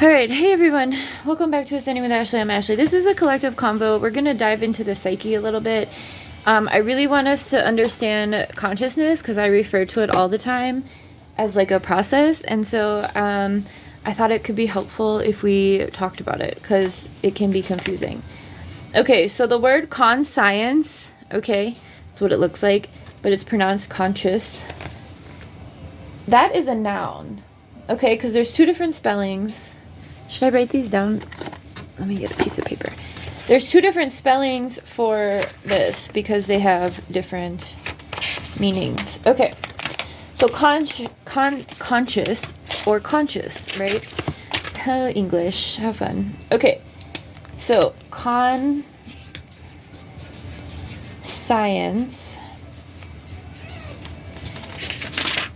Alright, hey everyone. Welcome back to Ascending with Ashley. I'm Ashley. This is a collective convo. We're going to dive into the psyche a little bit. I really want us to understand consciousness because I refer to it all the time as like a process. And so I thought it could be helpful if we talked about it because it can be confusing. Okay, so the word conscience, okay, that's what it looks like, but it's pronounced conscious. That is a noun, okay, because there's two different spellings. Should I write these down? Let me get a piece of paper. There's two different spellings for this because they have different meanings. Okay, so conscious or conscious, right? Hello, English. Have fun. Okay, so science.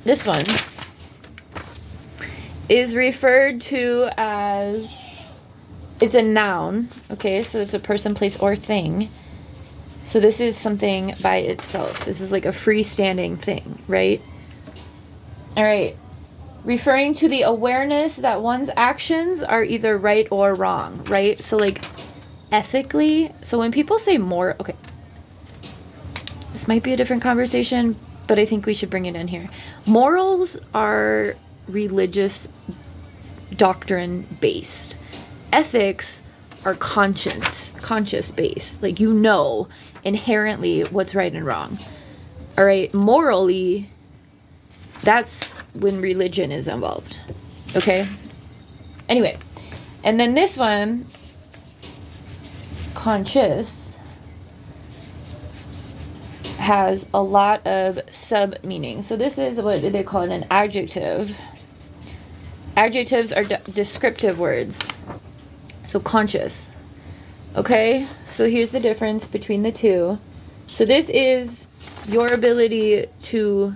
This one is referred to as, it's a noun, okay, so it's a person, place, or thing. So this is something by itself. This is like a freestanding thing, right? All right. Referring to the awareness that one's actions are either right or wrong, right? So like ethically, so when people say more, okay, this might be a different conversation, but I think we should bring it in here. Morals are religious doctrine based. Ethics are conscious based. Like, you know inherently what's right and wrong. All right, morally, that's when religion is involved. Okay? Anyway, and then this one, conscious, has a lot of sub-meanings. So this is, what do they call it, an adjective. Adjectives are descriptive words. So conscious. Okay? So here's the difference between the two. So this is your ability to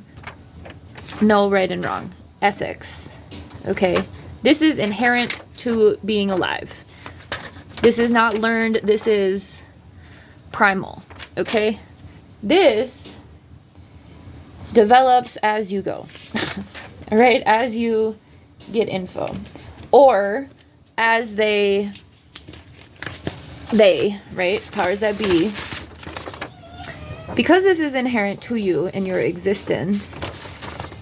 know right and wrong. Ethics. Okay? This is inherent to being alive. This is not learned. This is primal. Okay? This develops as you go. All right? As you get info, or as they, right, powers that be, because this is inherent to you in your existence.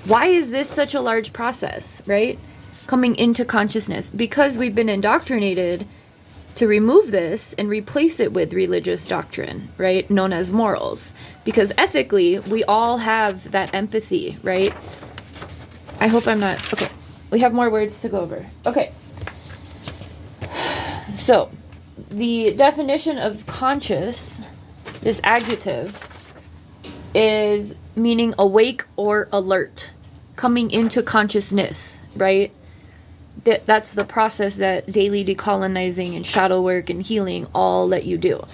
Why is this such a large process, right? Coming into consciousness, because we've been indoctrinated to remove this and replace it with religious doctrine, right, known as morals, because ethically we all have that empathy, right? I hope I'm not, okay, we have more words to go over. Okay. So, the definition of conscious, this adjective, is meaning awake or alert, coming into consciousness, right? That's the process that daily decolonizing and shadow work and healing all let you do.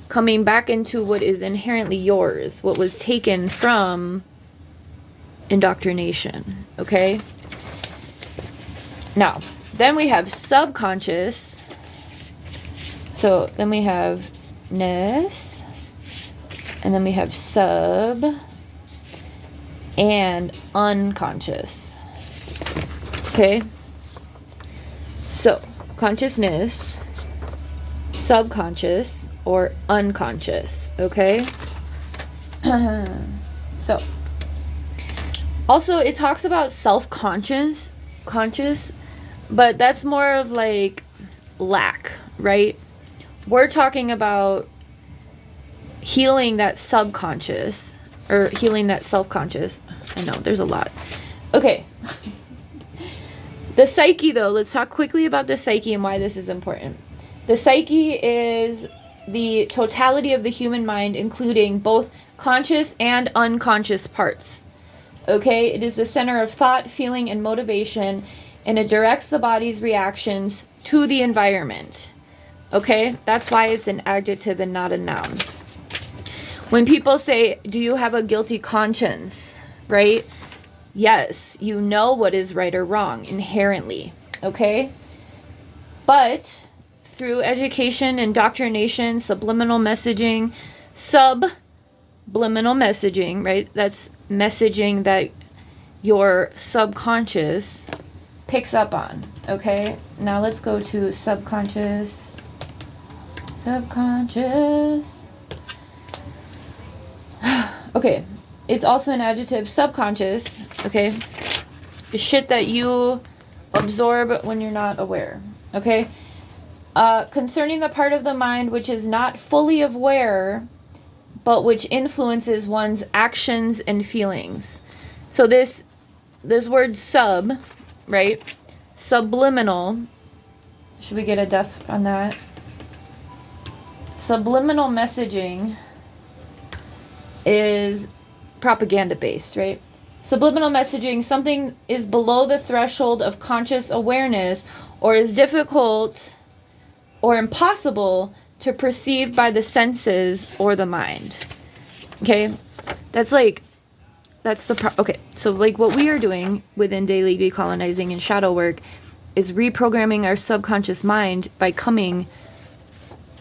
Coming back into what is inherently yours, what was taken from indoctrination, okay? Now, then we have subconscious. So then we have ness, and then we have sub, and unconscious. Okay? So, consciousness, subconscious, or unconscious. Okay? So, also it talks about self-conscious, conscious, but that's more of like lack, right? We're talking about healing that subconscious, or healing that self-conscious. I know, there's a lot. Okay. The psyche, though, let's talk quickly about the psyche and why this is important. The psyche is the totality of the human mind, including both conscious and unconscious parts. Okay? It is the center of thought, feeling, and motivation, and it directs the body's reactions to the environment. Okay? That's why it's an adjective and not a noun. When people say, do you have a guilty conscience? Right? Yes, you know what is right or wrong inherently. Okay? But through education, indoctrination, subliminal messaging, subliminal messaging, right? That's messaging that your subconscious picks up on, Okay, now let's go to subconscious. Subconscious. Okay, it's also an adjective, subconscious, okay? The shit that you absorb when you're not aware, okay? Concerning the part of the mind which is not fully aware, but which influences one's actions and feelings. So this word sub, right? Subliminal. Should we get a def on that? Subliminal messaging is propaganda based, right? Subliminal messaging, something is below the threshold of conscious awareness or is difficult or impossible to perceive by the senses or the mind. Okay? Okay, so like what we are doing within daily decolonizing and shadow work is reprogramming our subconscious mind by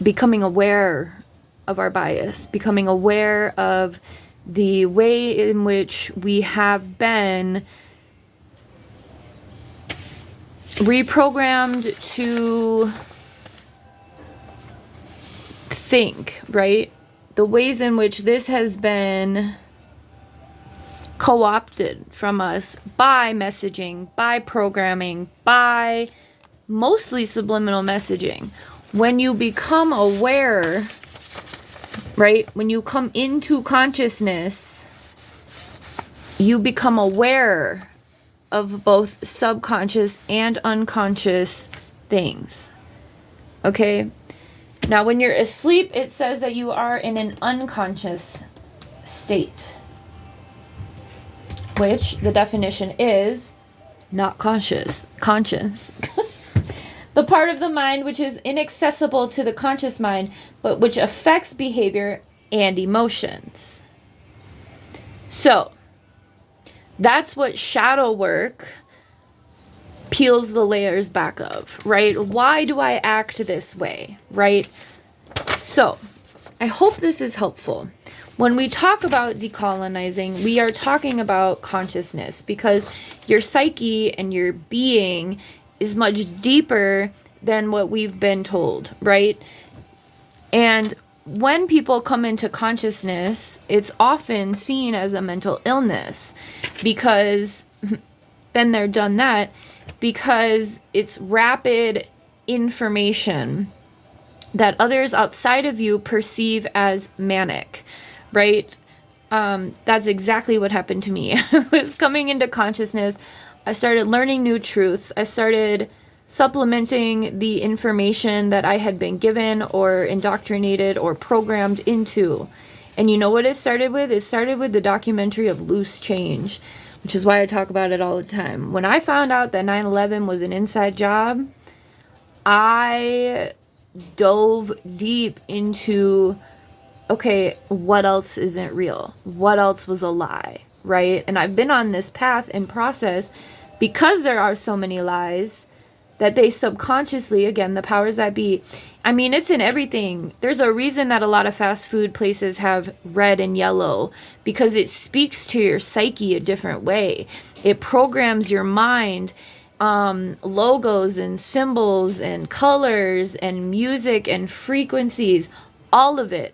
becoming aware of our bias, becoming aware of the way in which we have been reprogrammed to think, right? The ways in which this has been co-opted from us by messaging, by programming, by mostly subliminal messaging. When you become aware, right? When you come into consciousness, you become aware of both subconscious and unconscious things. Okay? Now, when you're asleep, it says that you are in an unconscious state, which the definition is not conscious. The part of the mind which is inaccessible to the conscious mind, but which affects behavior and emotions. So, that's what shadow work peels the layers back of, right? Why do I act this way, right? So, I hope this is helpful. When we talk about decolonizing, we are talking about consciousness, because your psyche and your being is much deeper than what we've been told, right? And when people come into consciousness, it's often seen as a mental illness, because then they're done that, because it's rapid information that others outside of you perceive as manic, right? That's exactly what happened to me. I was coming into consciousness. I started learning new truths. I started supplementing the information that I had been given or indoctrinated or programmed into. And you know what it started with? It started with the documentary of Loose Change, which is why I talk about it all the time. When I found out that 9/11 was an inside job, I dove deep into, okay, what else isn't real? What else was a lie, right? And I've been on this path and process because there are so many lies that they subconsciously, again, the powers that be, I mean, it's in everything. There's a reason that a lot of fast food places have red and yellow, because it speaks to your psyche a different way. It programs your mind. Logos and symbols and colors and music and frequencies, all of it.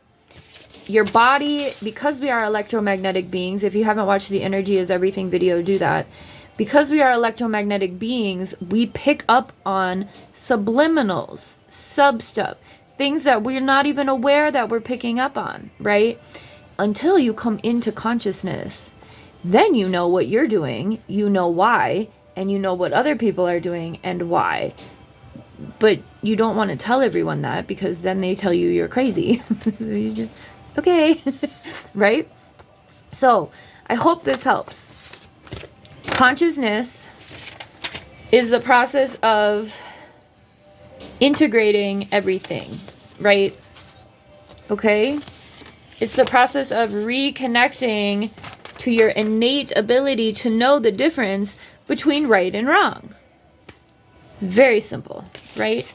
Your body, because we are electromagnetic beings, if you haven't watched the Energy is Everything video, do that. Because we are electromagnetic beings, we pick up on subliminals, sub stuff, things that we're not even aware that we're picking up on, right? Until you come into consciousness. Then you know what you're doing, you know why, and you know what other people are doing and why. But you don't want to tell everyone that, because then they tell you you're crazy. You just, okay, right? So I hope this helps. Consciousness is the process of integrating everything, right? Okay? It's the process of reconnecting to your innate ability to know the difference between right and wrong. Very simple, right?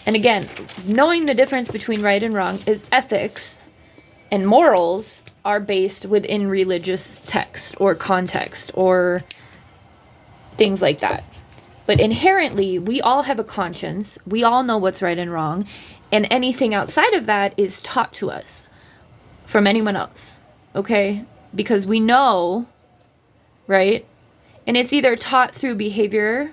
And again, knowing the difference between right and wrong is ethics, and morals are based within religious text or context or things like that. But inherently, we all have a conscience. We all know what's right and wrong. And anything outside of that is taught to us from anyone else. Okay? Because we know, right? And it's either taught through behavior,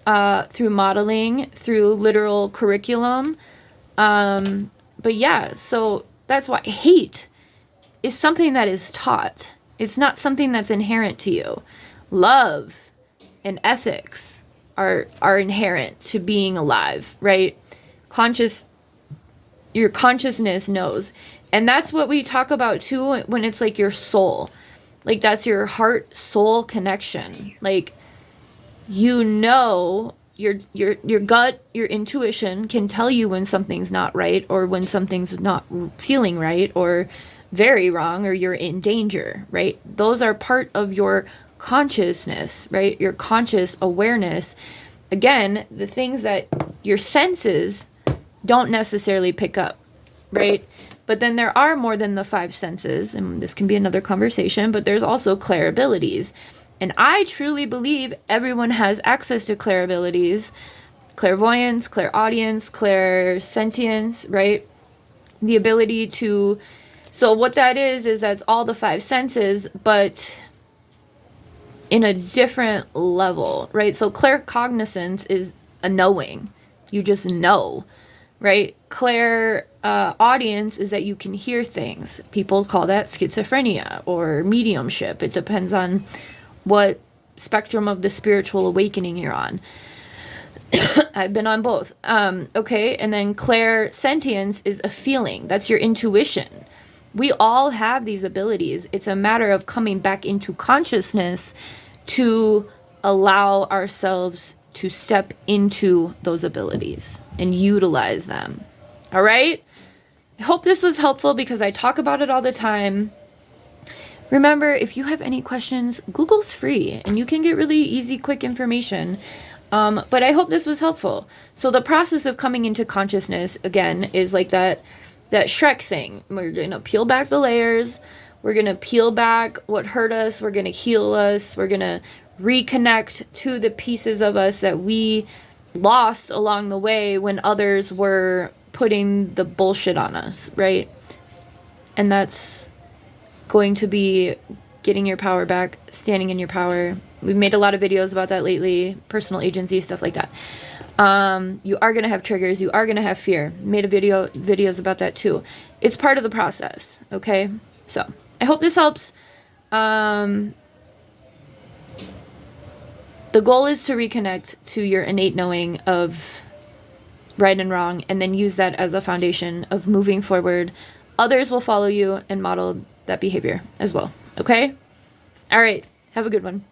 through modeling, through literal curriculum. But yeah, so that's why hate is something that is taught. It's not something that's inherent to you. Love and ethics are inherent to being alive, right? Your consciousness knows. And that's what we talk about too when it's like your soul. Like that's your heart soul connection. Like, you know, your gut, your intuition can tell you when something's not right, or when something's not feeling right, or very wrong, or you're in danger, right? Those are part of your consciousness, right? Your conscious awareness. Again, the things that your senses don't necessarily pick up, right? But then there are more than the 5 senses, and this can be another conversation, but there's also clairabilities. And I truly believe everyone has access to clairabilities, clairvoyance, clairaudience, clairsentience, right? The ability to, so what that is that's all the 5 senses, but in a different level, right? So claircognizance is a knowing. You just know, right? Clairaudience is that you can hear things. People call that schizophrenia or mediumship. It depends on what spectrum of the spiritual awakening you're on. I've been on both. Okay, and then clairsentience is a feeling. That's your intuition. We all have these abilities. It's a matter of coming back into consciousness to allow ourselves to step into those abilities and utilize them. All right? I hope this was helpful because I talk about it all the time. Remember, if you have any questions, Google's free and you can get really easy, quick information. But I hope this was helpful. So the process of coming into consciousness, again, is like that Shrek thing. We're going to peel back the layers. We're going to peel back what hurt us. We're going to heal us. We're going to reconnect to the pieces of us that we lost along the way when others were putting the bullshit on us, right? And that's going to be getting your power back, standing in your power. We've made a lot of videos about that lately, personal agency, stuff like that. You are going to have triggers. You are going to have fear. Made videos about that too. It's part of the process. Okay. So I hope this helps. The goal is to reconnect to your innate knowing of right and wrong, and then use that as a foundation of moving forward. Others will follow you and model that behavior as well. Okay. All right. Have a good one.